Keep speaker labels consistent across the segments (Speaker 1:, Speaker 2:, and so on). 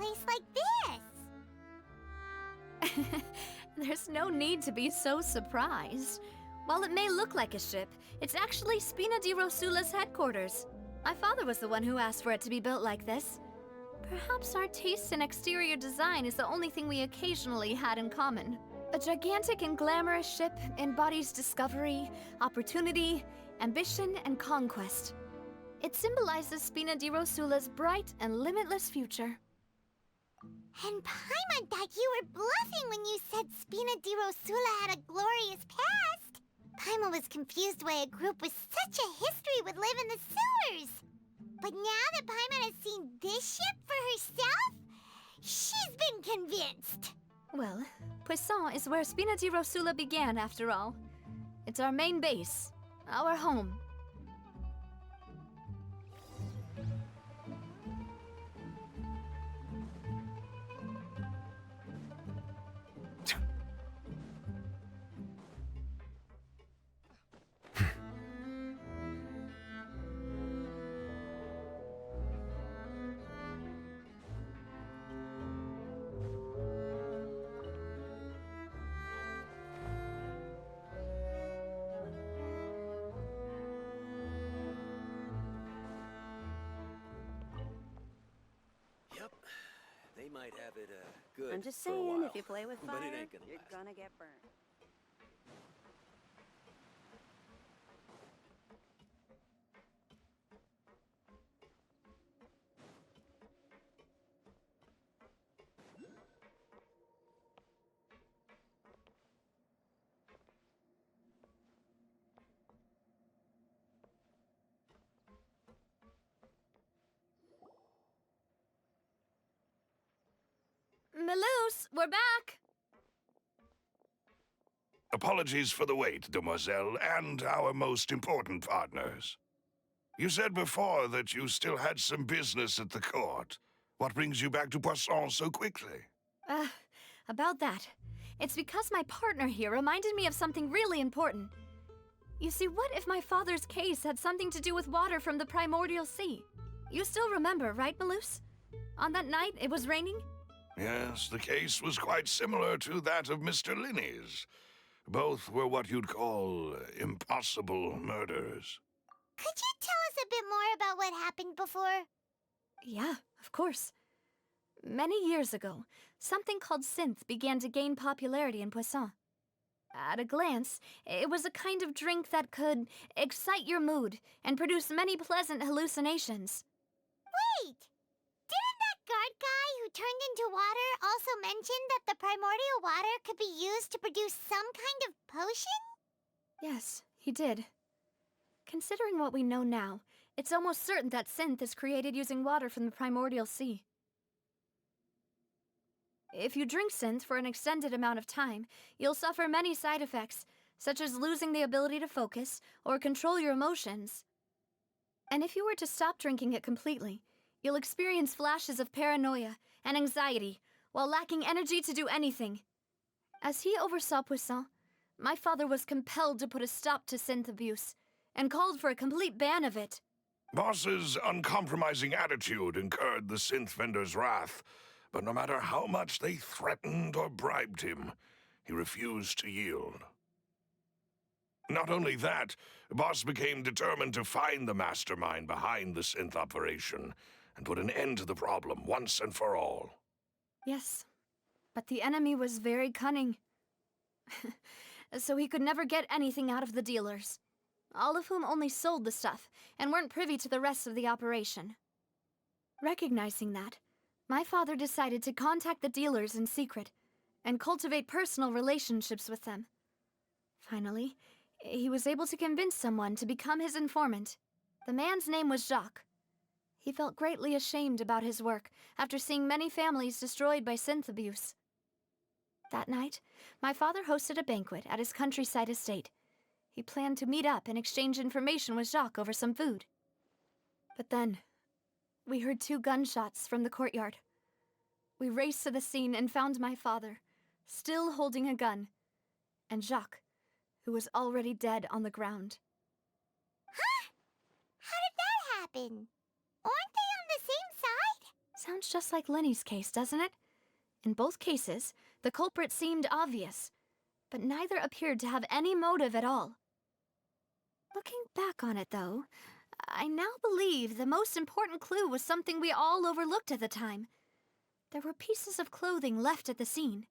Speaker 1: place like this?
Speaker 2: There's no need to be so surprised. While it may look like a ship, it's actually Spina di Rosula's headquarters. My father was the one who asked for it to be built like this. Perhaps our taste in exterior design is the only thing we occasionally had in common. A gigantic and glamorous ship embodies discovery, opportunity, ambition, and conquest. It symbolizes Spina di Rosula's bright and limitless future.
Speaker 1: And Paimon thought you were bluffing when you said Spina di Rosula had a glorious past. Paimon was confused why a group with such a history would live in the sewers. But now that Paimon has seen this ship for herself, she's been convinced.
Speaker 2: Well, Poisson is where Spina di Rosula began, after all. It's our main base, our home.
Speaker 3: They might have it, good
Speaker 4: I'm just
Speaker 3: for a
Speaker 4: saying,
Speaker 3: while,
Speaker 4: if you play with
Speaker 3: but
Speaker 4: fire,
Speaker 3: it ain't gonna
Speaker 4: you're
Speaker 3: last.
Speaker 4: gonna get burned.
Speaker 2: Melus, we're back!
Speaker 5: Apologies for the wait, demoiselle, and our most important partners. You said before that you still had some business at the court. What brings you back to Poisson so quickly?
Speaker 2: About that. It's because my partner here reminded me of something really important. You see, what if my father's case had something to do with water from the primordial sea? You still remember, right, Melus? On that night, it was raining?
Speaker 5: Yes, the case was quite similar to that of Mr. Linney's. Both were what you'd call impossible murders.
Speaker 1: Could you tell us a bit more about what happened before?
Speaker 2: Yeah, of course. Many years ago, something called synth began to gain popularity in Poisson. At a glance, it was a kind of drink that could excite your mood and produce many pleasant hallucinations.
Speaker 1: Wait! Didn't that guard guy who turned into water also mention that the primordial water could be used to produce some kind of potion?
Speaker 2: Yes, he did. Considering what we know now, it's almost certain that synth is created using water from the primordial sea. If you drink synth for an extended amount of time, you'll suffer many side effects, such as losing the ability to focus or control your emotions. And if you were to stop drinking it completely, you'll experience flashes of paranoia and anxiety while lacking energy to do anything. As he oversaw Poisson, my father was compelled to put a stop to synth abuse and called for a complete ban of it.
Speaker 5: Boss's uncompromising attitude incurred the synth vendor's wrath, but no matter how much they threatened or bribed him, he refused to yield. Not only that, Boss became determined to find the mastermind behind the synth operation and put an end to the problem once and for all.
Speaker 2: Yes, but the enemy was very cunning. So he could never get anything out of the dealers, all of whom only sold the stuff and weren't privy to the rest of the operation. Recognizing that, my father decided to contact the dealers in secret and cultivate personal relationships with them. Finally, he was able to convince someone to become his informant. The man's name was Jacques. He felt greatly ashamed about his work after seeing many families destroyed by synth abuse. That night, my father hosted a banquet at his countryside estate. He planned to meet up and exchange information with Jacques over some food. But then, we heard 2 gunshots from the courtyard. We raced to the scene and found my father, still holding a gun, and Jacques, who was already dead on the ground.
Speaker 1: Huh? How did that happen? Aren't they on the same side?
Speaker 2: Sound Sounds just like Lenny's case, doesn't it? In both cases, the culprit seemed obvious, but neither appeared to have any motive at all. Looking back on it, though, I now believe the most important clue was something we all overlooked at the time. There were pieces of clothing left at the scene.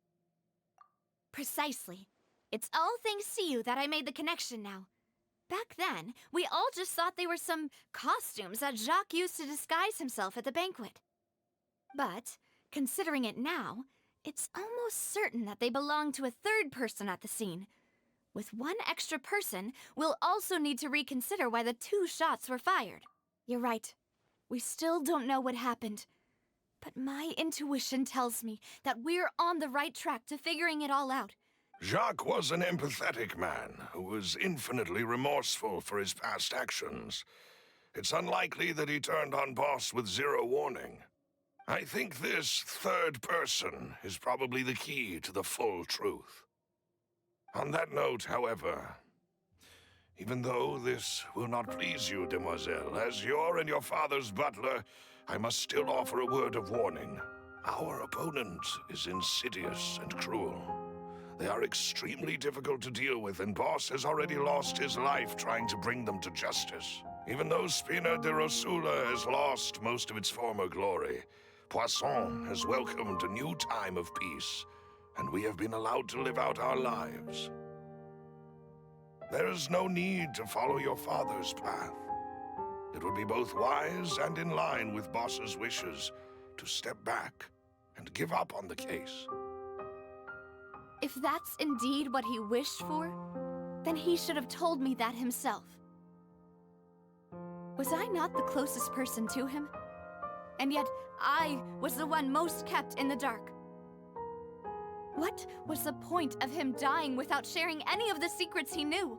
Speaker 2: Precisely. It's all thanks to you that I made the connection now. Back then, we all just thought they were some costumes that Jacques used to disguise himself at the banquet. But, considering it now, it's almost certain that they belong to a third person at the scene. With one extra person, we'll also need to reconsider why the 2 shots were fired. You're right. We still don't know what happened. But my intuition tells me that we're on the right track to figuring it all out.
Speaker 5: Jacques was an empathetic man who was infinitely remorseful for his past actions. It's unlikely that he turned on Boss with 0 warning. I think this third person is probably the key to the full truth. On that note, however, even though this will not please you, demoiselle, as your and your father's butler, I must still offer a word of warning. Our opponent is insidious and cruel. They are extremely difficult to deal with, and Boss has already lost his life trying to bring them to justice. Even though Spina de Rosula has lost most of its former glory, Poisson has welcomed a new time of peace, and we have been allowed to live out our lives. There is no need to follow your father's path. It would be both wise and in line with Boss's wishes to step back and give up on the case.
Speaker 2: If that's indeed what he wished for, then he should have told me that himself. Was I not the closest person to him? And yet, I was the one most kept in the dark. What was the point of him dying without sharing any of the secrets he knew?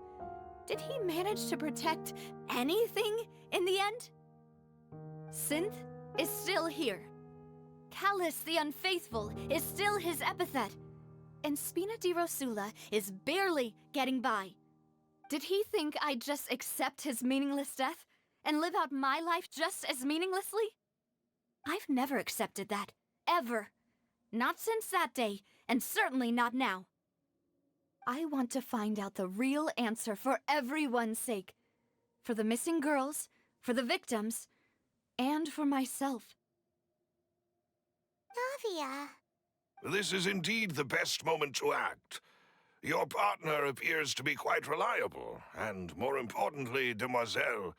Speaker 2: Did he manage to protect anything in the end? Synth is still here. Callus the Unfaithful is still his epithet. And Spina di Rosula is barely getting by. Did he think I'd just accept his meaningless death and live out my life just as meaninglessly? I've never accepted that. Ever. Not since that day, and certainly not now. I want to find out the real answer for everyone's sake. For the missing girls, for the victims, and for myself.
Speaker 1: Navia.
Speaker 5: This is indeed the best moment to act. Your partner appears to be quite reliable, and more importantly, demoiselle,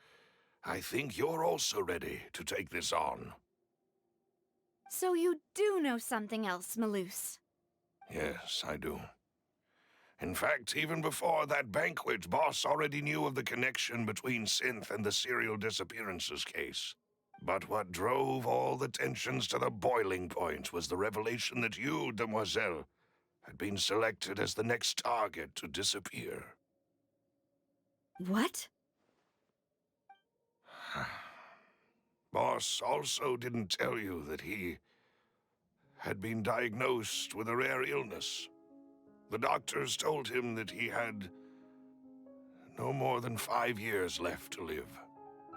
Speaker 5: I think you're also ready to take this on.
Speaker 2: So you do know something else, Maloose?
Speaker 5: Yes, I do. In fact, even before that banquet, Boss already knew of the connection between Synth and the serial disappearances case. But what drove all the tensions to the boiling point was the revelation that you, demoiselle, had been selected as the next target to disappear.
Speaker 2: What?
Speaker 5: Boss also didn't tell you that he had been diagnosed with a rare illness. The doctors told him that he had no more than 5 years left to live,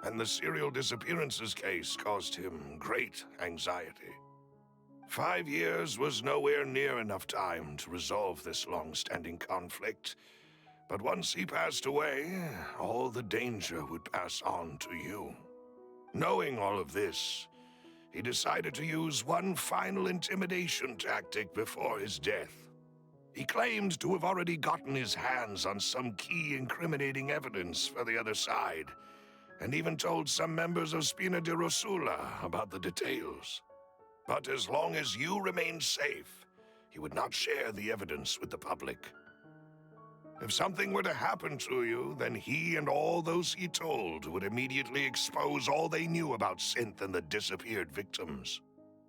Speaker 5: and the serial disappearances case caused him great anxiety. 5 years was nowhere near enough time to resolve this long-standing conflict, but once he passed away, all the danger would pass on to you. Knowing all of this, he decided to use one final intimidation tactic before his death. He claimed to have already gotten his hands on some key incriminating evidence for the other side, and even told some members of Spina di Rosula about the details. But as long as you remained safe, he would not share the evidence with the public. If something were to happen to you, then he and all those he told would immediately expose all they knew about Synth and the disappeared victims.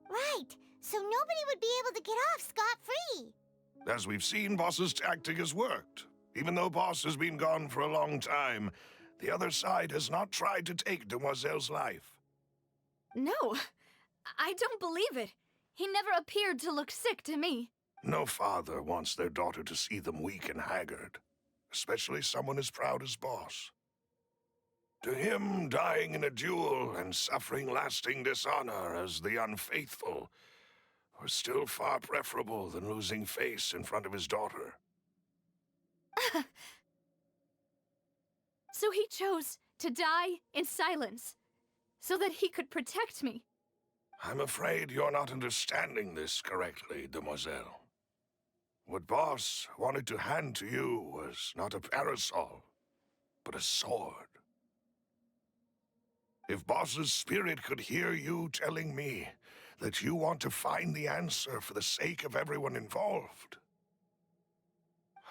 Speaker 1: Right, so nobody would be able to get off scot-free.
Speaker 5: As we've seen, Boss's tactic has worked. Even though Boss has been gone for a long time, the other side has not tried to take Demoiselle's life.
Speaker 2: No, I don't believe it. He never appeared to look sick to me.
Speaker 5: No father wants their daughter to see them weak and haggard, especially someone as proud as Boss. To him, dying in a duel and suffering lasting dishonor as the unfaithful was still far preferable than losing face in front of his daughter.
Speaker 2: So he chose to die in silence, so that he could protect me.
Speaker 5: I'm afraid you're not understanding this correctly, demoiselle. What Boss wanted to hand to you was not a parasol, but a sword. If Boss's spirit could hear you telling me that you want to find the answer for the sake of everyone involved,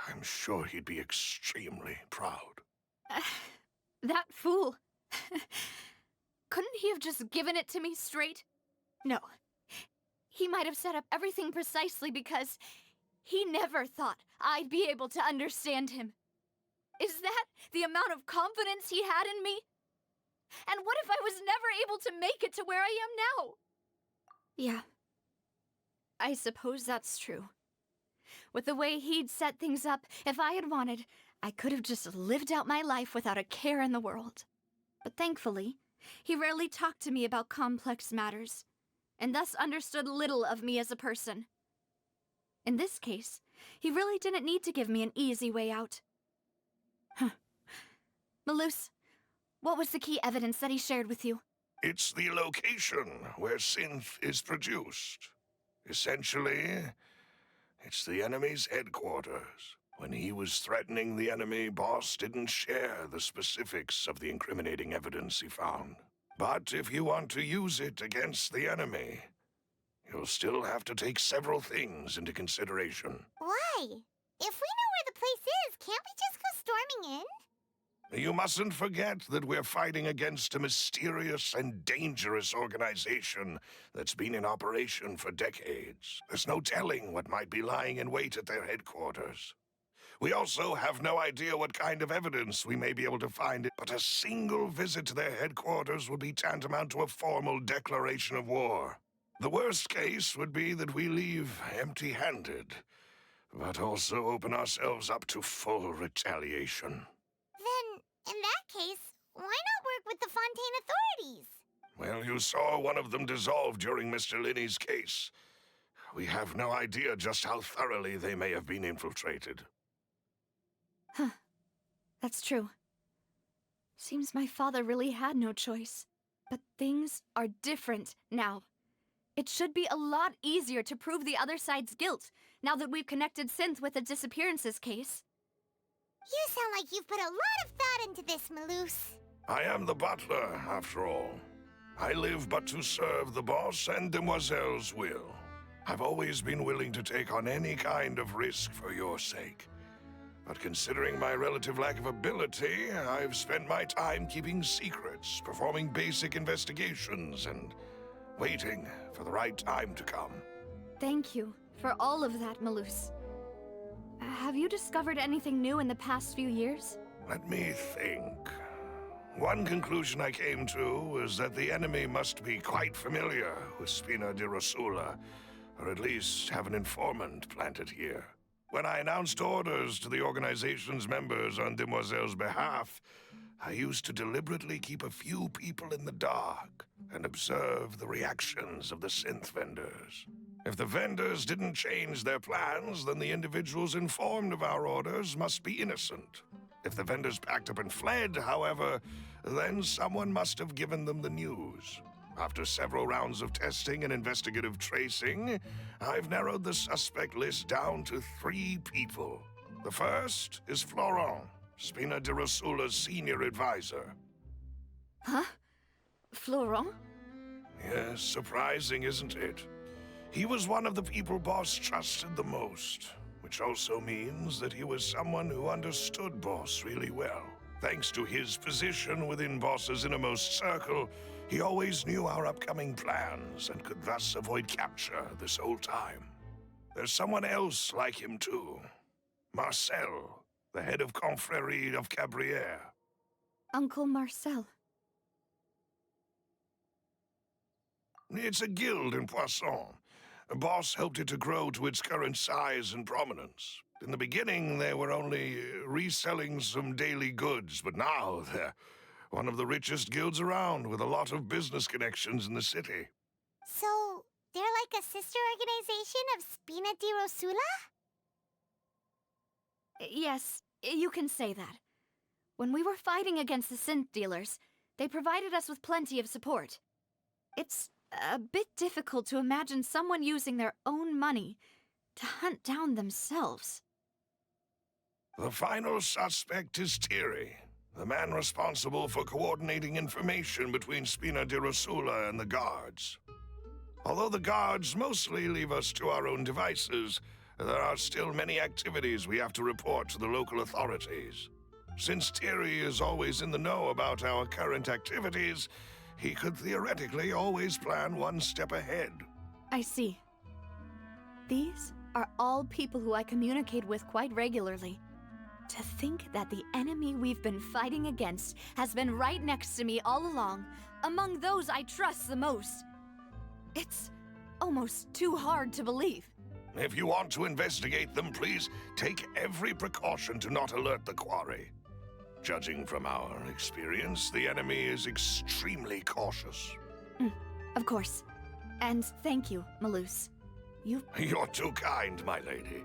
Speaker 5: I'm sure he'd be extremely proud.
Speaker 2: That fool. Couldn't he have just given it to me straight? No. He might have set up everything precisely because he never thought I'd be able to understand him. Is that the amount of confidence he had in me? And what if I was never able to make it to where I am now? Yeah. I suppose that's true. With the way he'd set things up, if I had wanted, I could have just lived out my life without a care in the world. But thankfully, he rarely talked to me about complex matters, and thus understood little of me as a person. In this case, he really didn't need to give me an easy way out. Malus, what was the key evidence that he shared with you?
Speaker 5: It's the location where synth is produced. Essentially, it's the enemy's headquarters. When he was threatening the enemy, Boss didn't share the specifics of the incriminating evidence he found. But if you want to use it against the enemy, you'll still have to take several things into consideration.
Speaker 1: Why? If we know where the place is, can't we just go storming in?
Speaker 5: You mustn't forget that we're fighting against a mysterious and dangerous organization that's been in operation for decades. There's no telling what might be lying in wait at their headquarters. We also have no idea what kind of evidence we may be able to find, but a single visit to their headquarters would be tantamount to a formal declaration of war. The worst case would be that we leave empty-handed, but also open ourselves up to full retaliation.
Speaker 1: Then, in that case, why not work with the Fontaine authorities?
Speaker 5: Well, you saw one of them dissolve during Mr. Linney's case. We have no idea just how thoroughly they may have been infiltrated.
Speaker 2: Huh. That's true. Seems my father really had no choice. But things are different now. It should be a lot easier to prove the other side's guilt, now that we've connected Synth with the disappearances case.
Speaker 1: You sound like you've put a lot of thought into this, Malus.
Speaker 5: I am the butler, after all. I live but to serve the boss and Demoiselle's will. I've always been willing to take on any kind of risk for your sake. But considering my relative lack of ability, I've spent my time keeping secrets, performing basic investigations, and waiting for the right time to come.
Speaker 2: Thank you for all of that, Malus. Have you discovered anything new in the past few years?
Speaker 5: Let me think. One conclusion I came to was that the enemy must be quite familiar with Spina di Rosula, or at least have an informant planted here. When I announced orders to the organization's members on Demoiselle's behalf, I used to deliberately keep a few people in the dark and observe the reactions of the synth vendors. If the vendors didn't change their plans, then the individuals informed of our orders must be innocent. If the vendors packed up and fled, however, then someone must have given them the news. After several rounds of testing and investigative tracing, I've narrowed the suspect list down to 3 people. The first is Florent, Spina di Rosula's senior advisor.
Speaker 2: Huh? Florent?
Speaker 5: Yes, surprising, isn't it? He was one of the people Boss trusted the most, which also means that he was someone who understood Boss really well. Thanks to his position within Boss's innermost circle, he always knew our upcoming plans and could thus avoid capture this whole time. There's someone else like him too. Marcel, the head of Confrérie of Cabrières.
Speaker 2: Uncle Marcel.
Speaker 5: It's a guild in Poisson. Boss helped it to grow to its current size and prominence. In the beginning, they were only reselling some daily goods, but now they're one of the richest guilds around with a lot of business connections in the city.
Speaker 1: So, they're like a sister organization of Spina di Rosula?
Speaker 2: Yes, you can say that. When we were fighting against the synth dealers, they provided us with plenty of support. It's a bit difficult to imagine someone using their own money to hunt down themselves.
Speaker 5: The final suspect is Thierry, the man responsible for coordinating information between Spina di Rosula and the guards. Although the guards mostly leave us to our own devices, there are still many activities we have to report to the local authorities. Since Thierry is always in the know about our current activities, he could theoretically always plan one step ahead.
Speaker 2: I see. These are all people who I communicate with quite regularly. To think that the enemy we've been fighting against has been right next to me all along, among those I trust the most. It's almost too hard to believe.
Speaker 5: If you want to investigate them, please take every precaution to not alert the quarry. Judging from our experience, the enemy is extremely cautious.
Speaker 2: Of course. And thank you, Malus.
Speaker 5: You're too kind, my lady.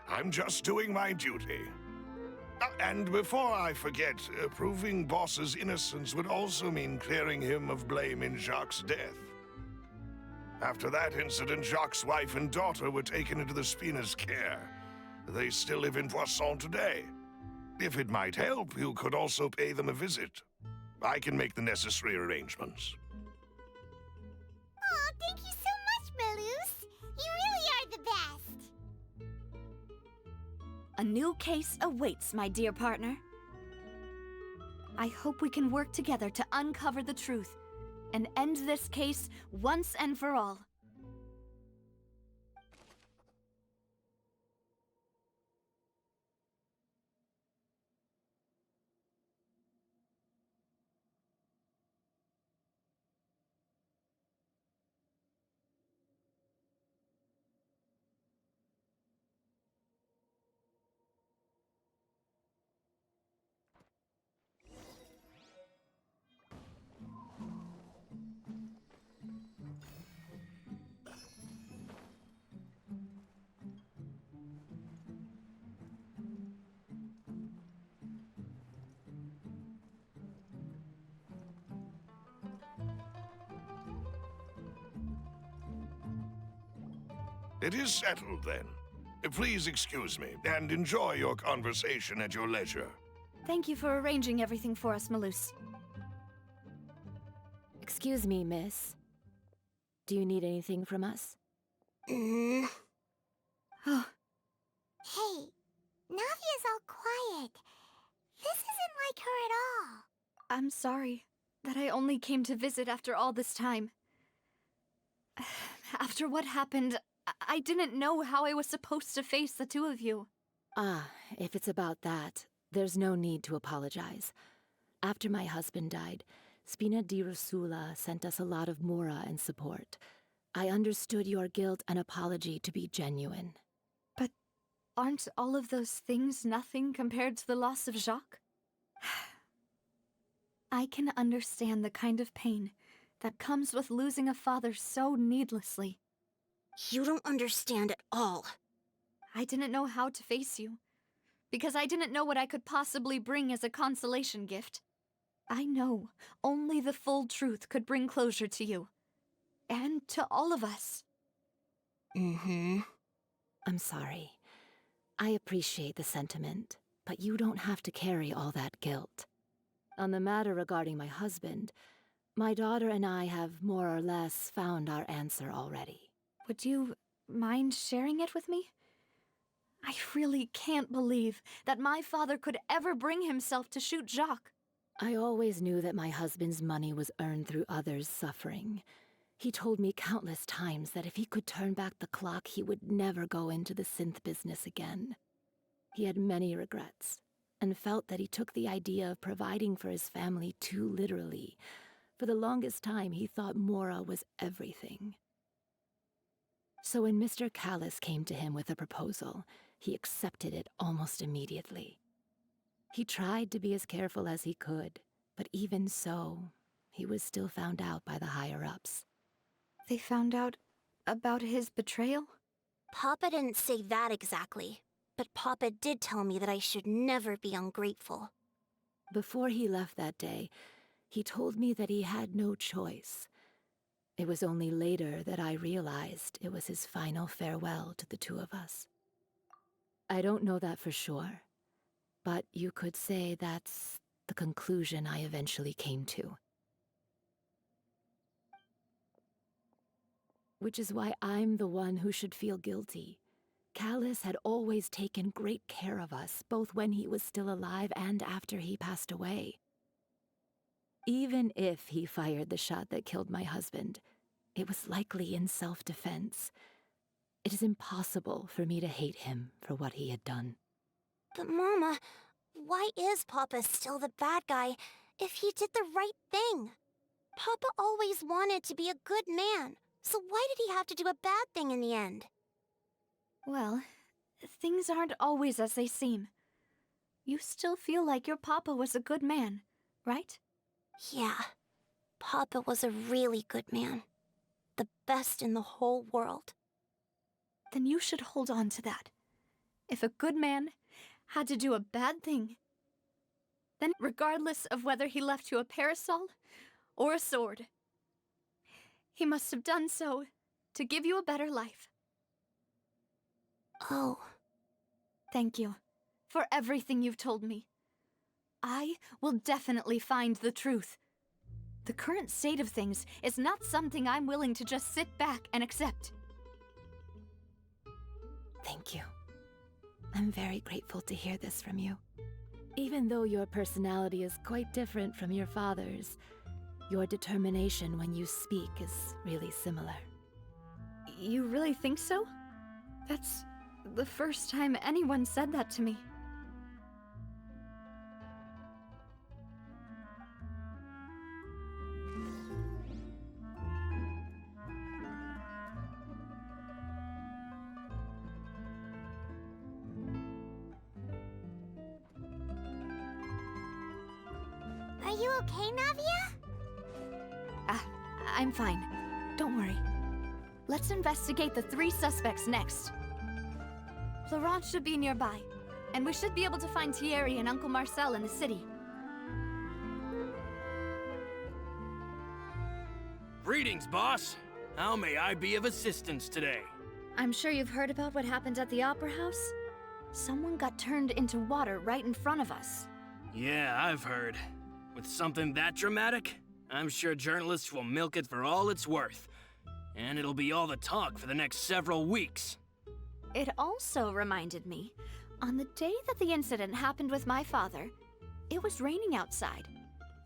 Speaker 5: I'm just doing my duty. And before I forget, proving Boss's innocence would also mean clearing him of blame in Jacques' death. After that incident, Jacques' wife and daughter were taken into the Spina's care. They still live in Poisson today. If it might help, you could also pay them a visit. I can make the necessary arrangements.
Speaker 1: Oh, thank you so much, Malus. You really are the best.
Speaker 2: A new case awaits, my dear partner. I hope we can work together to uncover the truth and end this case once and for all.
Speaker 5: It is settled, then. Please excuse me, and enjoy your conversation at your leisure.
Speaker 2: Thank you for arranging everything for us, Malus.
Speaker 4: Excuse me, miss. Do you need anything from us?
Speaker 2: Oh,
Speaker 1: Hey, Navia's all quiet. This isn't like her at all.
Speaker 2: I'm sorry that I only came to visit after all this time. After what happened, I didn't know how I was supposed to face the two of you.
Speaker 4: Ah, if it's about that, there's no need to apologize. After my husband died, Spina di Rosula sent us a lot of mora and support. I understood your guilt and apology to be genuine.
Speaker 2: But aren't all of those things nothing compared to the loss of Jacques? I can understand the kind of pain that comes with losing a father so needlessly.
Speaker 6: You don't understand at all.
Speaker 2: I didn't know how to face you, because I didn't know what I could possibly bring as a consolation gift. I know only the full truth could bring closure to you, and to all of us.
Speaker 4: I'm sorry. I appreciate the sentiment, but you don't have to carry all that guilt. On the matter regarding my husband, my daughter and I have more or less found our answer already.
Speaker 2: Would you mind sharing it with me? I really can't believe that my father could ever bring himself to shoot Jacques.
Speaker 4: I always knew that my husband's money was earned through others' suffering. He told me countless times that if he could turn back the clock, he would never go into the synth business again. He had many regrets, and felt that he took the idea of providing for his family too literally. For the longest time, he thought mora was everything. So when Mr. Callis came to him with a proposal, he accepted it almost immediately. He tried to be as careful as he could, But even so, he was still found out by the higher-ups.
Speaker 2: They found out about his betrayal?
Speaker 6: Papa didn't say that exactly, but Papa did tell me that I should never be ungrateful.
Speaker 4: Before he left that day, he told me that he had no choice. It was only later that I realized it was his final farewell to the two of us. I don't know that for sure, but you could say that's the conclusion I eventually came to. Which is why I'm the one who should feel guilty. Callus had always taken great care of us, both when he was still alive and after he passed away. Even if he fired the shot that killed my husband, it was likely in self-defense. It is impossible for me to hate him for what he had done.
Speaker 6: But Mama, why is Papa still the bad guy if he did the right thing? Papa always wanted to be a good man, so why did he have to do a bad thing in the end?
Speaker 2: Well, things aren't always as they seem. You still feel like your papa was a good man, right?
Speaker 6: Yeah, Papa was a really good man. The best in the whole world.
Speaker 2: Then you should hold on to that. If a good man had to do a bad thing, then regardless of whether he left you a parasol or a sword, he must have done so to give you a better life.
Speaker 6: Oh.
Speaker 2: Thank you for everything you've told me. I will definitely find the truth. The current state of things is not something I'm willing to just sit back and accept.
Speaker 4: Thank you. I'm very grateful to hear this from you. Even though your personality is quite different from your father's, your determination when you speak is really similar.
Speaker 2: You really think so? That's the first time anyone said that to me.
Speaker 1: Are you okay, Navia?
Speaker 2: I'm fine. Don't worry. Let's investigate the 3 suspects next. Florent should be nearby, and we should be able to find Thierry and Uncle Marcel in the city.
Speaker 3: Greetings, boss. How may I be of assistance today?
Speaker 2: I'm sure you've heard about what happened at the Opera House. Someone got turned into water right in front of us.
Speaker 3: Yeah, I've heard. With something that dramatic, I'm sure journalists will milk it for all it's worth. And it'll be all the talk for the next several weeks.
Speaker 2: It also reminded me, on the day that the incident happened with my father, it was raining outside,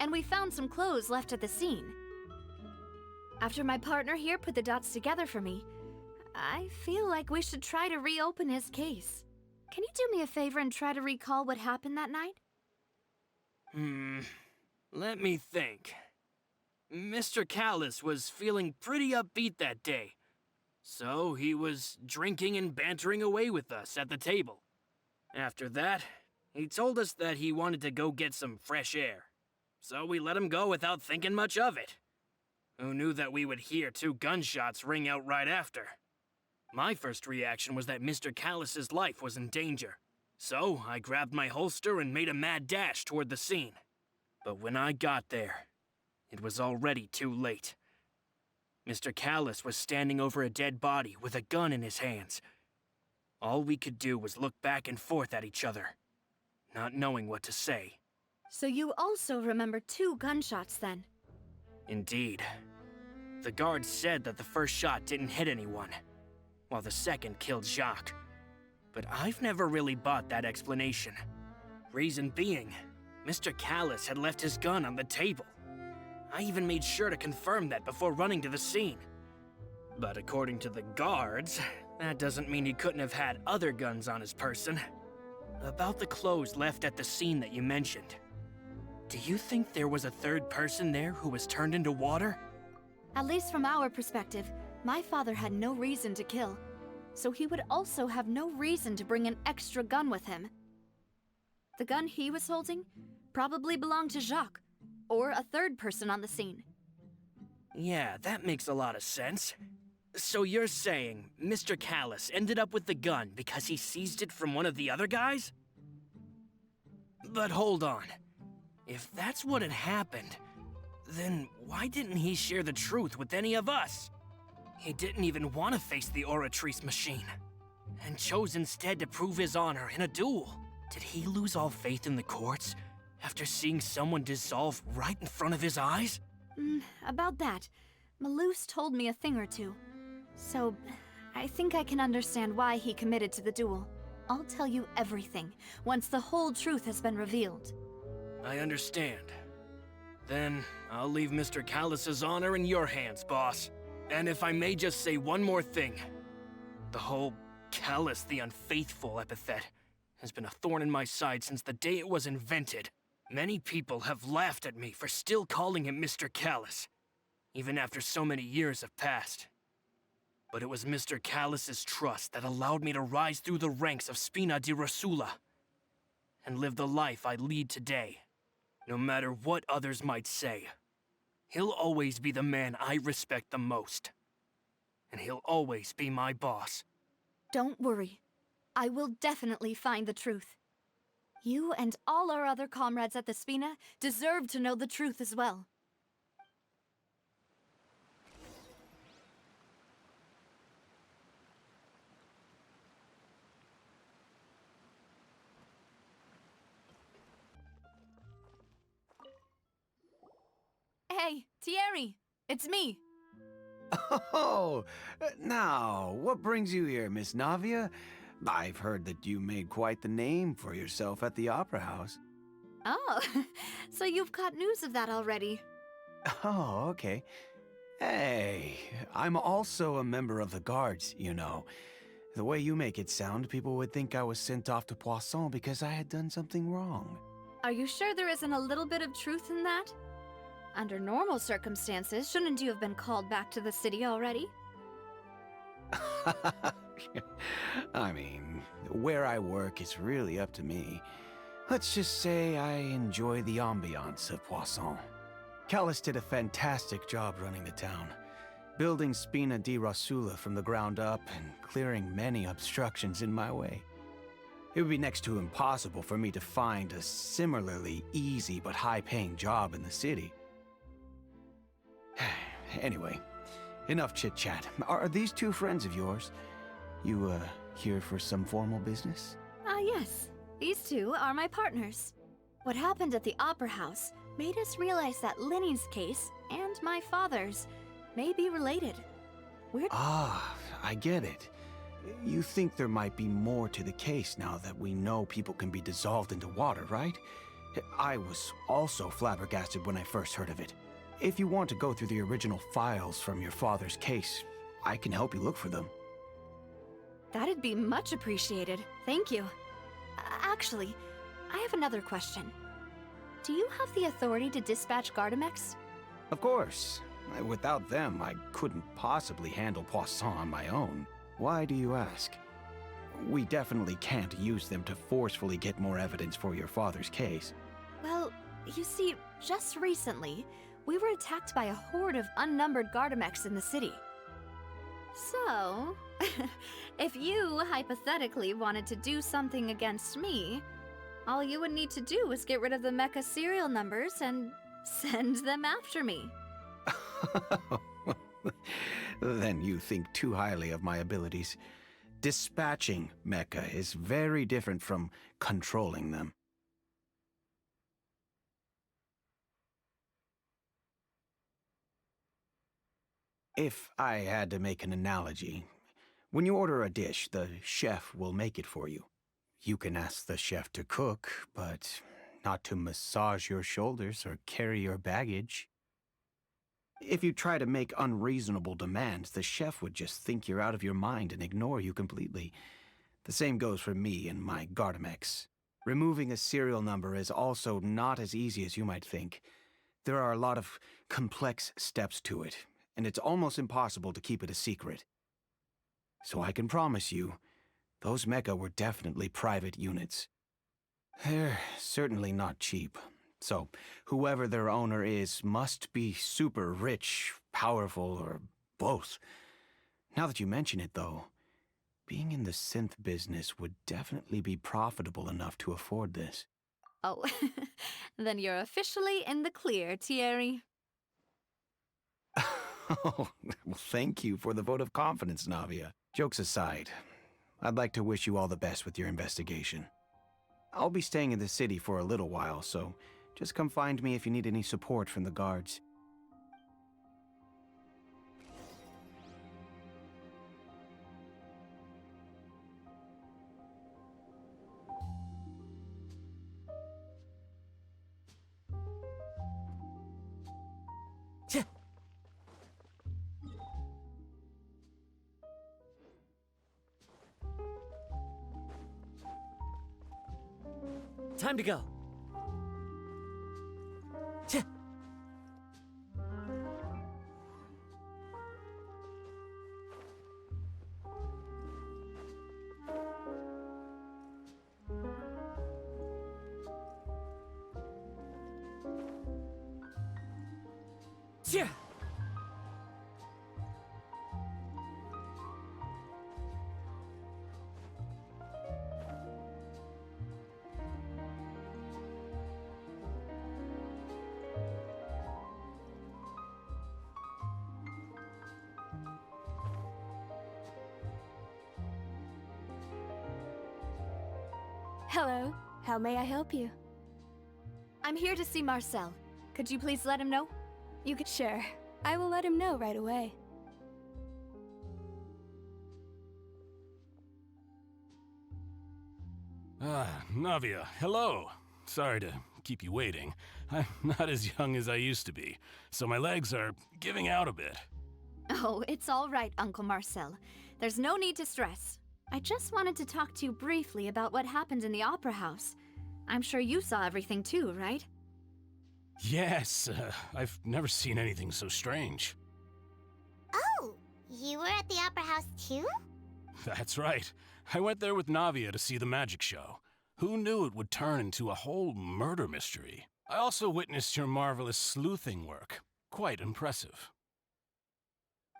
Speaker 2: and we found some clothes left at the scene. After my partner here put the dots together for me, I feel like we should try to reopen his case. Can you do me a favor and try to recall what happened that night?
Speaker 3: Let me think. Mr. Callus was feeling pretty upbeat that day. So he was drinking and bantering away with us at the table. After that, he told us that he wanted to go get some fresh air. So we let him go without thinking much of it. Who knew that we would hear 2 gunshots ring out right after? My first reaction was that Mr. Callus's life was in danger. So I grabbed my holster and made a mad dash toward the scene. But when I got there, it was already too late. Mr. Callus was standing over a dead body with a gun in his hands. All we could do was look back and forth at each other, not knowing what to say.
Speaker 2: So you also remember 2 gunshots then?
Speaker 3: Indeed. The guard said that the first shot didn't hit anyone, while the second killed Jacques. But I've never really bought that explanation. Reason being, Mr. Callus had left his gun on the table. I even made sure to confirm that before running to the scene. But according to the guards, that doesn't mean he couldn't have had other guns on his person. About the clothes left at the scene that you mentioned, do you think there was a 3rd person there who was turned into water?
Speaker 2: At least from our perspective, my father had no reason to kill. So he would also have no reason to bring an extra gun with him. The gun he was holding probably belonged to Jacques, or a third person on the scene.
Speaker 3: Yeah, that makes a lot of sense. So you're saying Mr. Callus ended up with the gun because he seized it from one of the other guys? But hold on. If that's what had happened, then why didn't he share the truth with any of us? He didn't even want to face the Oratrice machine, and chose instead to prove his honor in a duel. Did he lose all faith in the courts after seeing someone dissolve right in front of his eyes?
Speaker 2: About that, Maloose told me a thing or two. So, I think I can understand why he committed to the duel. I'll tell you everything, once the whole truth has been revealed.
Speaker 3: I understand. Then, I'll leave Mr. Callus's honor in your hands, boss. And if I may just say one more thing. The whole Callus the Unfaithful epithet has been a thorn in my side since the day it was invented. Many people have laughed at me for still calling him Mr. Callus, even after so many years have passed. But it was Mr. Callus's trust that allowed me to rise through the ranks of Spina di Rosula and live the life I lead today. No matter what others might say, he'll always be the man I respect the most. And he'll always be my boss.
Speaker 2: Don't worry. I will definitely find the truth. You and all our other comrades at the Spina deserve to know the truth as well. Hey, Thierry! It's me!
Speaker 7: Oh, now, what brings you here, Miss Navia? I've heard that you made quite the name for yourself at the Opera House.
Speaker 2: Oh, so you've got news of that already.
Speaker 7: Oh, okay. Hey, I'm also a member of the Guards, you know. The way you make it sound, people would think I was sent off to Poisson because I had done something wrong.
Speaker 2: Are you sure there isn't a little bit of truth in that? Under normal circumstances, shouldn't you have been called back to the city already?
Speaker 7: I mean, where I work is really up to me. Let's just say I enjoy the ambiance of Poisson. Callus did a fantastic job running the town, building Spina di Rosula from the ground up and clearing many obstructions in my way. It would be next to impossible for me to find a similarly easy but high-paying job in the city. Anyway, enough chit-chat. Are these two friends of yours? You, here for some formal business?
Speaker 2: Yes. These two are my partners. What happened at the Opera House made us realize that Linny's case and my father's may be related.
Speaker 7: Ah, I get it. You think there might be more to the case now that we know people can be dissolved into water, right? I was also flabbergasted when I first heard of it. If you want to go through the original files from your father's case, I can help you look for them.
Speaker 2: That'd be much appreciated. Thank you. Actually, I have another question. Do you have the authority to dispatch Gardamex?
Speaker 7: Of course. Without them, I couldn't possibly handle Poisson on my own. Why do you ask? We definitely can't use them to forcefully get more evidence for your father's case.
Speaker 2: Well, you see, just recently, we were attacked by a horde of unnumbered Gardamex in the city. So, if you hypothetically wanted to do something against me, all you would need to do is get rid of the mecha serial numbers and send them after me.
Speaker 7: Then you think too highly of my abilities. Dispatching mecha is very different from controlling them. If I had to make an analogy, when you order a dish, the chef will make it for you. You can ask the chef to cook, but not to massage your shoulders or carry your baggage. If you try to make unreasonable demands, the chef would just think you're out of your mind and ignore you completely. The same goes for me and my Gardamex. Removing a serial number is also not as easy as you might think. There are a lot of complex steps to it, and it's almost impossible to keep it a secret. So I can promise you, those mecha were definitely private units. They're certainly not cheap. So, whoever their owner is must be super rich, powerful, or both. Now that you mention it, though, being in the synth business would definitely be profitable enough to afford this.
Speaker 2: Oh, then you're officially in the clear, Thierry.
Speaker 7: Oh, well, thank you for the vote of confidence, Navia. Jokes aside, I'd like to wish you all the best with your investigation. I'll be staying in the city for a little while, so just come find me if you need any support from the guards.
Speaker 8: Time to go. Yeah.
Speaker 9: Hello. How may I help you?
Speaker 2: I'm here to see Marcel. Could you please let him know?
Speaker 9: You could Sure. I will let him know right away.
Speaker 10: Navia, hello. Sorry to keep you waiting. I'm not as young as I used to be, so my legs are giving out a bit.
Speaker 2: Oh, it's all right, Uncle Marcel. There's no need to stress. I just wanted to talk to you briefly about what happened in the opera house. I'm sure you saw everything too, right?
Speaker 10: Yes, I've never seen anything so strange.
Speaker 1: Oh, you were at the opera house too?
Speaker 10: That's right. I went there with Navia to see the magic show. Who knew it would turn into a whole murder mystery? I also witnessed your marvelous sleuthing work. Quite impressive.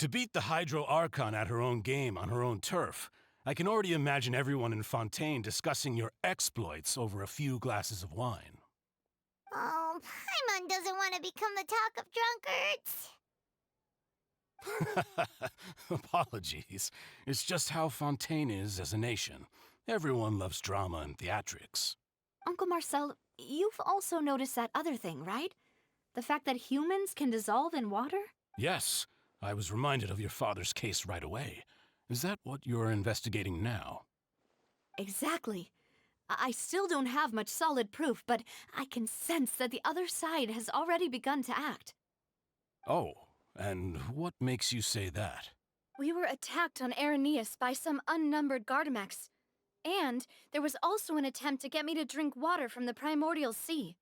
Speaker 10: To beat the Hydro Archon at her own game on her own turf, I can already imagine everyone in Fontaine discussing your exploits over a few glasses of wine.
Speaker 1: Oh, Paimon doesn't want to become the talk of drunkards.
Speaker 10: Apologies. It's just how Fontaine is as a nation. Everyone loves drama and theatrics.
Speaker 2: Uncle Marcel, you've also noticed that other thing, right? The fact that humans can dissolve in water?
Speaker 10: Yes, I was reminded of your father's case right away. Is that what you're investigating now?
Speaker 2: Exactly. I still don't have much solid proof, but I can sense that the other side has already begun to act.
Speaker 10: Oh, and what makes you say that?
Speaker 2: We were attacked on Araneus by some unnumbered Gardamex. And there was also an attempt to get me to drink water from the primordial sea.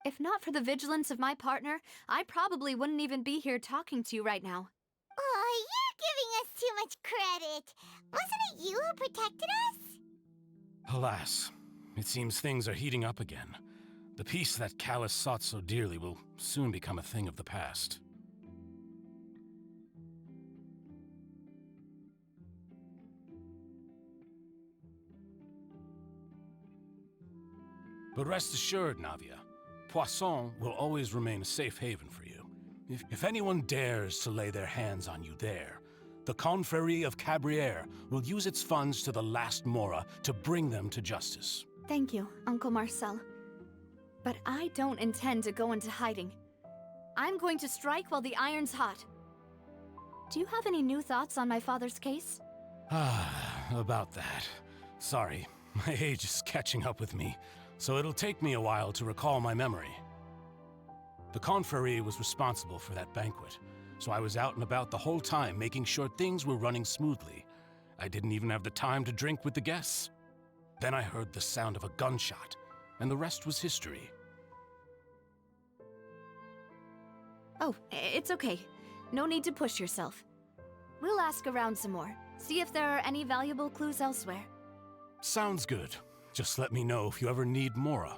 Speaker 2: If not for the vigilance of my partner, I probably wouldn't even be here talking to you right now.
Speaker 1: Oh, you're giving us too much credit. Wasn't it you who protected us?
Speaker 10: Alas, it seems things are heating up again. The peace that Callus sought so dearly will soon become a thing of the past. But rest assured, Navia, Poisson will always remain a safe haven for you. If anyone dares to lay their hands on you there, the Confrérie of Cabrières will use its funds to the last Mora to bring them to justice.
Speaker 2: Thank you, Uncle Marcel. But I don't intend to go into hiding. I'm going to strike while the iron's hot. Do you have any new thoughts on my father's case?
Speaker 10: About that. Sorry, my age is catching up with me, so it'll take me a while to recall my memory. The Confrérie was responsible for that banquet, so I was out and about the whole time making sure things were running smoothly. I didn't even have the time to drink with the guests. Then I heard the sound of a gunshot, and the rest was history.
Speaker 2: Oh, it's okay. No need to push yourself. We'll ask around some more, see if there are any valuable clues elsewhere.
Speaker 10: Sounds good. Just let me know if you ever need Mora.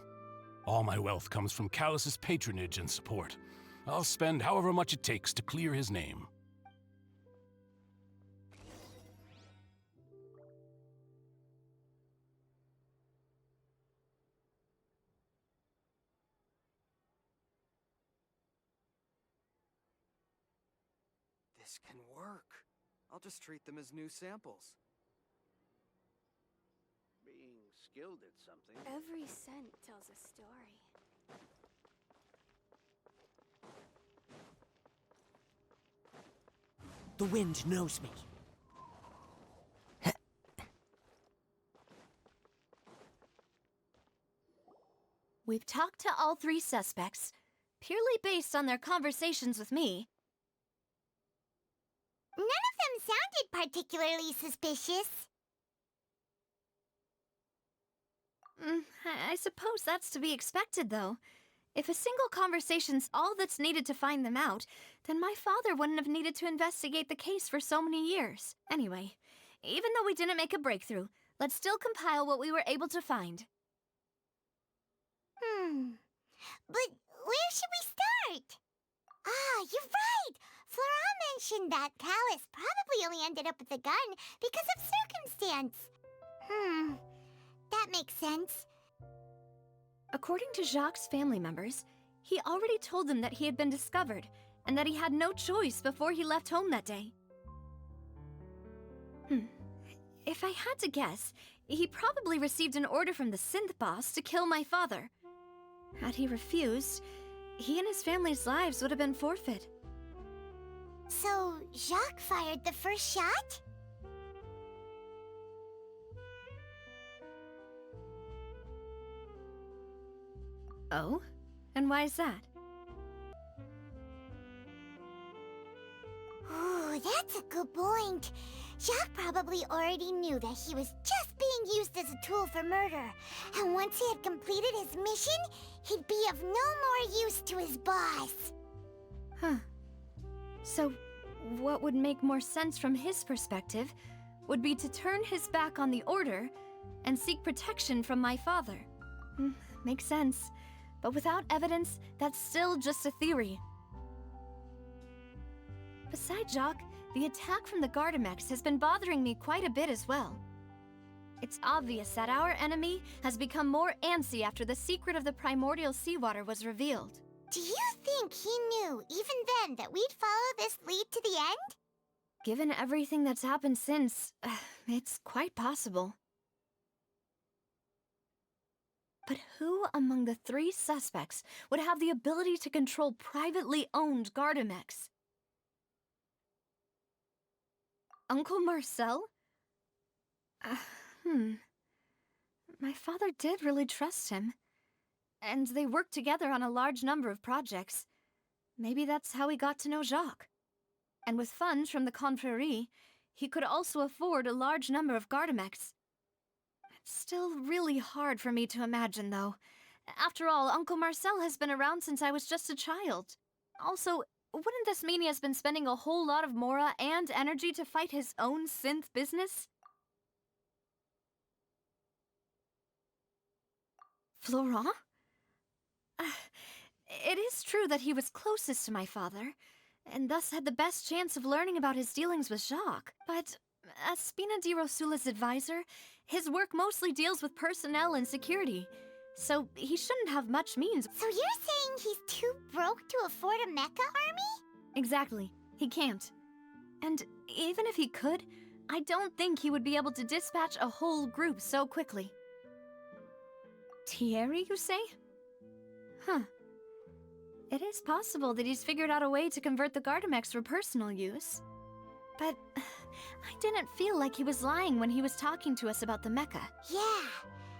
Speaker 10: All my wealth comes from Callus's patronage and support. I'll spend however much it takes to clear his name.
Speaker 11: This can work. I'll just treat them as new samples.
Speaker 12: Being skilled at something.
Speaker 9: Every scent tells a story.
Speaker 8: The wind knows me.
Speaker 2: We've talked to all three suspects, purely based on their conversations with me.
Speaker 1: None of them sounded particularly suspicious.
Speaker 2: I suppose that's to be expected, though. If a single conversation's all that's needed to find them out, then my father wouldn't have needed to investigate the case for so many years. Anyway, even though we didn't make a breakthrough, let's still compile what we were able to find.
Speaker 1: But where should we start? Ah, you're right! Flora mentioned that Callus probably only ended up with the gun because of circumstance. That makes sense.
Speaker 2: According to Jacques' family members, he already told them that he had been discovered, and that he had no choice before he left home that day. If I had to guess, he probably received an order from the synth boss to kill my father. Had he refused, he and his family's lives would have been forfeit.
Speaker 1: So, Jacques fired the first shot?
Speaker 2: Oh? And why is that?
Speaker 1: Ooh, that's a good point. Jacques probably already knew that he was just being used as a tool for murder. And once he had completed his mission, he'd be of no more use to his boss.
Speaker 2: So, what would make more sense from his perspective would be to turn his back on the Order and seek protection from my father. Makes sense. But without evidence, that's still just a theory. Besides Jacques, the attack from the Gardamex has been bothering me quite a bit as well. It's obvious that our enemy has become more antsy after the secret of the primordial seawater was revealed.
Speaker 1: Do you think he knew, even then, that we'd follow this lead to the end?
Speaker 2: Given everything that's happened since, it's quite possible. But who among the three suspects would have the ability to control privately owned Gardamex? Uncle Marcel? My father did really trust him. And they worked together on a large number of projects. Maybe that's how he got to know Jacques. And with funds from the Confrérie, he could also afford a large number of Gardamex. It's still really hard for me to imagine, though. After all, Uncle Marcel has been around since I was just a child. Also, wouldn't this mean he has been spending a whole lot of mora and energy to fight his own synth business? Florent? It is true that he was closest to my father, and thus had the best chance of learning about his dealings with Jacques. But as Spina di Rosula's advisor, his work mostly deals with personnel and security, so he shouldn't have much means.
Speaker 1: So you're saying he's too broke to afford a mecha army?
Speaker 2: Exactly. He can't. And even if he could, I don't think he would be able to dispatch a whole group so quickly. Thierry, you say? It is possible that he's figured out a way to convert the Gardamex for personal use. But I didn't feel like he was lying when he was talking to us about the mecha.
Speaker 1: Yeah.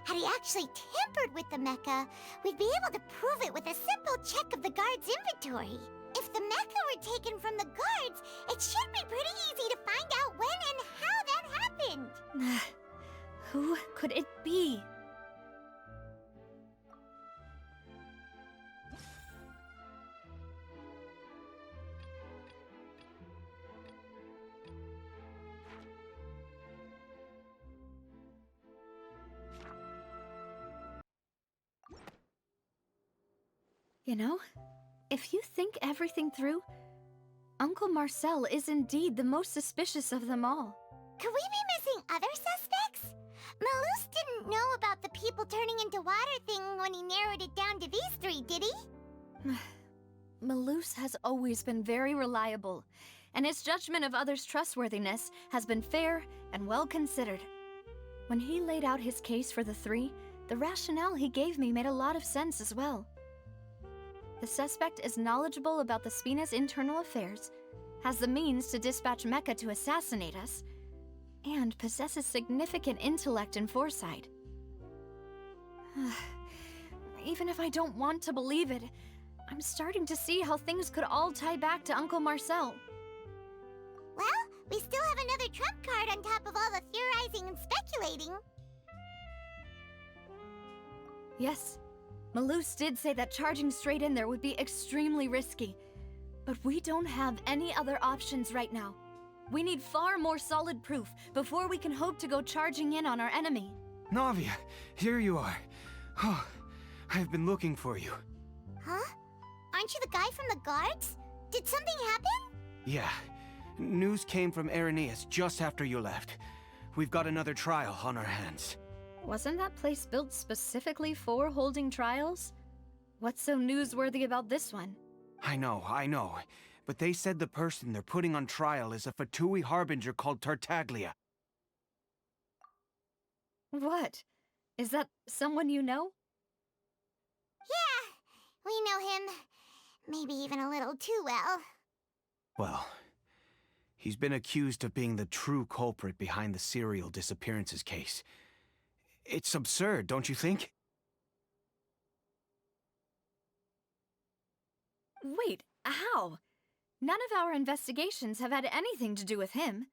Speaker 1: Had he actually tampered with the mecha, we'd be able to prove it with a simple check of the guard's inventory. If the mecha were taken from the guards, it should be pretty easy to find out when and how that happened.
Speaker 2: Who could it be? You know, if you think everything through, Uncle Marcel is indeed the most suspicious of them all.
Speaker 1: Could we be missing other suspects? Malus didn't know about the people turning into water thing when he narrowed it down to these three, did he?
Speaker 2: Malus has always been very reliable, and his judgment of others' trustworthiness has been fair and well considered. When he laid out his case for the three, the rationale he gave me made a lot of sense as well. The suspect is knowledgeable about the Spina's internal affairs, has the means to dispatch Mecha to assassinate us, and possesses significant intellect and foresight. Even if I don't want to believe it, I'm starting to see how things could all tie back to Uncle Marcel.
Speaker 1: Well, we still have another trump card on top of all the theorizing and speculating.
Speaker 2: Yes, Malus did say that charging straight in there would be extremely risky. But we don't have any other options right now. We need far more solid proof before we can hope to go charging in on our enemy.
Speaker 7: Navia, here you are. Oh, I've been looking for you.
Speaker 1: Huh? Aren't you the guy from the guards? Did something happen?
Speaker 7: Yeah. News came from Irenaeus just after you left. We've got another trial on our hands.
Speaker 2: Wasn't that place built specifically for holding trials? What's so newsworthy about this one?
Speaker 7: I know. But they said the person they're putting on trial is a Fatui harbinger called Tartaglia.
Speaker 2: What? Is that someone you know?
Speaker 1: Yeah, we know him. Maybe even a little too well.
Speaker 7: Well, he's been accused of being the true culprit behind the serial disappearances case. It's absurd, don't you think?
Speaker 2: Wait, how? None of our investigations have had anything to do with him.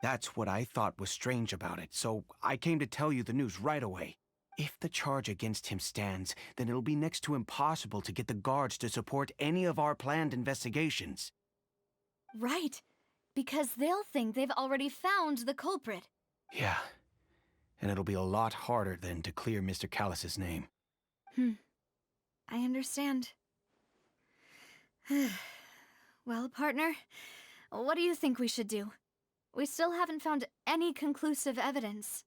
Speaker 7: That's what I thought was strange about it, so I came to tell you the news right away. If the charge against him stands, then it'll be next to impossible to get the guards to support any of our planned investigations.
Speaker 2: Right, because they'll think they've already found the culprit.
Speaker 7: Yeah, and it'll be a lot harder then to clear Mr. Callus's name.
Speaker 2: I understand. Well, partner, what do you think we should do? We still haven't found any conclusive evidence.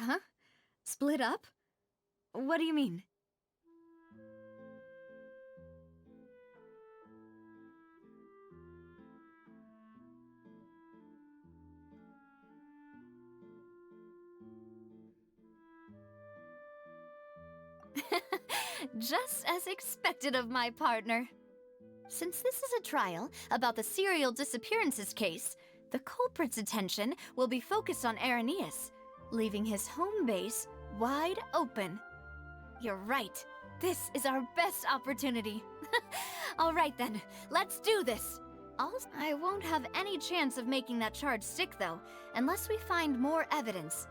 Speaker 2: Huh? Split up? What do you mean? Just as expected of my partner. Since this is a trial about the serial disappearances case, the culprit's attention will be focused on Irenaeus, leaving his home base wide open. You're right. This is our best opportunity. All right then, let's do this. Also, I won't have any chance of making that charge stick though, unless we find more evidence.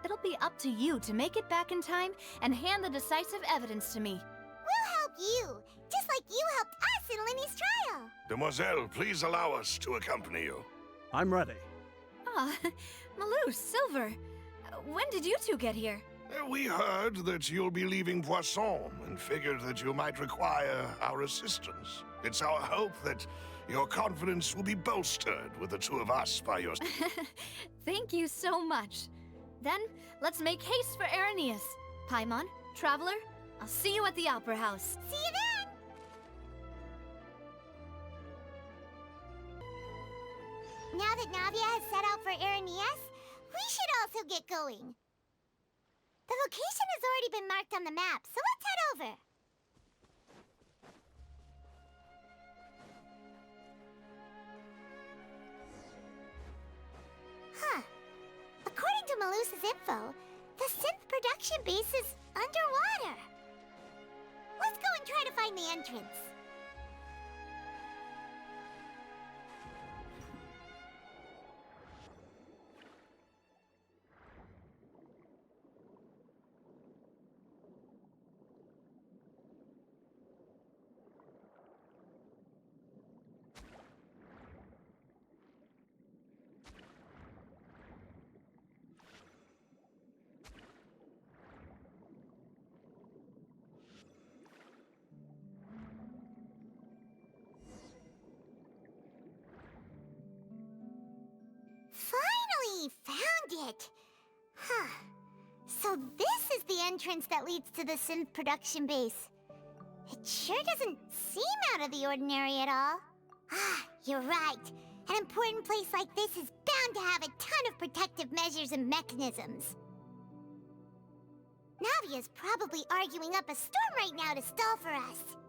Speaker 2: It'll be up to you to make it back in time and hand the decisive evidence to me.
Speaker 1: We'll help you, just like you helped us in Linny's trial.
Speaker 5: Demoiselle, please allow us to accompany you.
Speaker 8: I'm ready.
Speaker 2: Ah, Malus, Silver, when did you two get here?
Speaker 5: We heard that you'll be leaving Poisson and figured that you might require our assistance. It's our hope that your confidence will be bolstered with the two of us by your...
Speaker 2: Thank you so much. Then, let's make haste for Irenaeus. Paimon, Traveler, I'll see you at the Opera House.
Speaker 1: See you then! Now that Navia has set out for Irenaeus, we should also get going. The location has already been marked on the map, so let's head over. Huh. According to Malus's info, the synth production base is underwater. Let's go and try to find the entrance. Huh. So this is the entrance that leads to the synth production base. It sure doesn't seem out of the ordinary at all. Ah, you're right. An important place like this is bound to have a ton of protective measures and mechanisms. Navia's probably arguing up a storm right now to stall for us.